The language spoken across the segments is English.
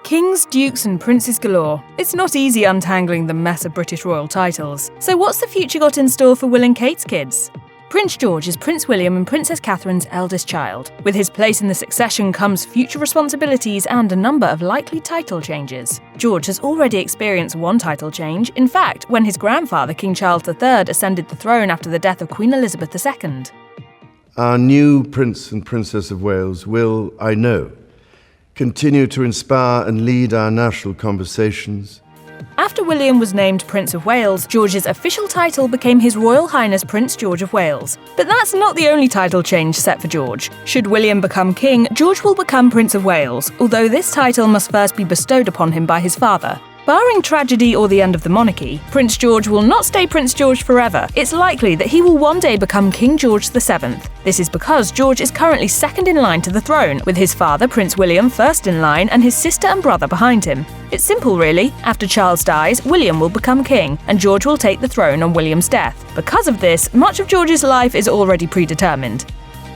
Kings, dukes and princes galore. It's not easy untangling the mess of British royal titles. So what's the future got in store for Will and Kate's kids? Prince George is Prince William and Princess Catherine's eldest child. With his place in the succession comes future responsibilities and a number of likely title changes. George has already experienced one title change. In fact, when his grandfather, King Charles III, ascended the throne after the death of Queen Elizabeth II. Our new Prince and Princess of Wales will, I know, continue to inspire and lead our national conversations. After William was named Prince of Wales, George's official title became His Royal Highness Prince George of Wales. But that's not the only title change set for George. Should William become king, George will become Prince of Wales, although this title must first be bestowed upon him by his father. Barring tragedy or the end of the monarchy, Prince George will not stay Prince George forever. It's likely that he will one day become King George VII. This is because George is currently second in line to the throne, with his father, Prince William, first in line and his sister and brother behind him. It's simple, really. After Charles dies, William will become king, and George will take the throne on William's death. Because of this, much of George's life is already predetermined.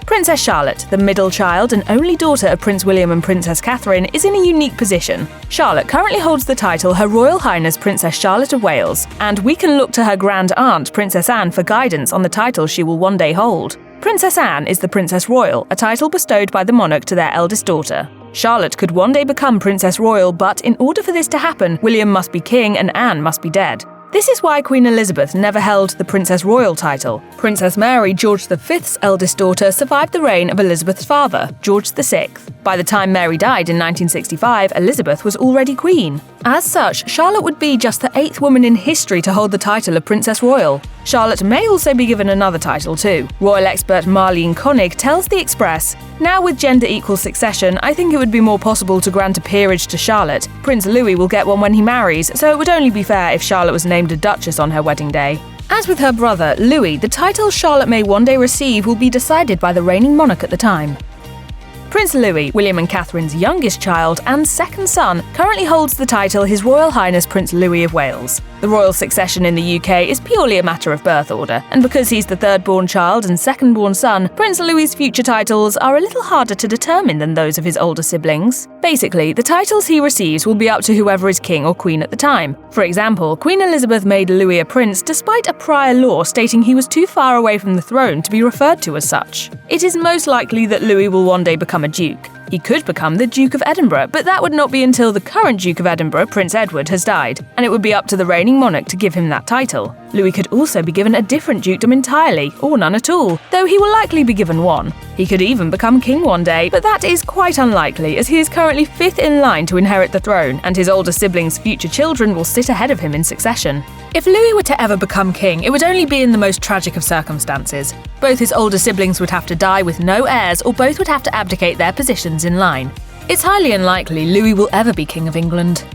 Princess Charlotte, the middle child and only daughter of Prince William and Princess Catherine, is in a unique position. Charlotte currently holds the title Her Royal Highness Princess Charlotte of Wales, and we can look to her grand aunt, Princess Anne, for guidance on the title she will one day hold. Princess Anne is the Princess Royal, a title bestowed by the monarch to their eldest daughter. Charlotte could one day become Princess Royal, but in order for this to happen, William must be king and Anne must be dead. This is why Queen Elizabeth never held the Princess Royal title. Princess Mary, George V's eldest daughter, survived the reign of Elizabeth's father, George VI. By the time Mary died in 1965, Elizabeth was already queen. As such, Charlotte would be just the 8th woman in history to hold the title of Princess Royal. Charlotte may also be given another title too. Royal expert Marlene Koenig tells The Express, "Now with gender-equal succession, I think it would be more possible to grant a peerage to Charlotte. Prince Louis will get one when he marries, so it would only be fair if Charlotte was named a duchess on her wedding day." As with her brother, Louis, the title Charlotte may one day receive will be decided by the reigning monarch at the time. Prince Louis, William and Catherine's youngest child and second son, currently holds the title His Royal Highness Prince Louis of Wales. The royal succession in the UK is purely a matter of birth order, and because he's the third-born child and second-born son, Prince Louis's future titles are a little harder to determine than those of his older siblings. Basically, the titles he receives will be up to whoever is king or queen at the time. For example, Queen Elizabeth made Louis a prince despite a prior law stating he was too far away from the throne to be referred to as such. It is most likely that Louis will one day become a duke. He could become the Duke of Edinburgh, but that would not be until the current Duke of Edinburgh, Prince Edward, has died, and it would be up to the reigning monarch to give him that title. Louis could also be given a different dukedom entirely, or none at all, though he will likely be given one. He could even become king one day, but that is quite unlikely as he is currently 5th in line to inherit the throne, and his older siblings' future children will sit ahead of him in succession. If Louis were to ever become king, it would only be in the most tragic of circumstances. Both his older siblings would have to die with no heirs, or both would have to abdicate their positions in line. It's highly unlikely Louis will ever be King of England.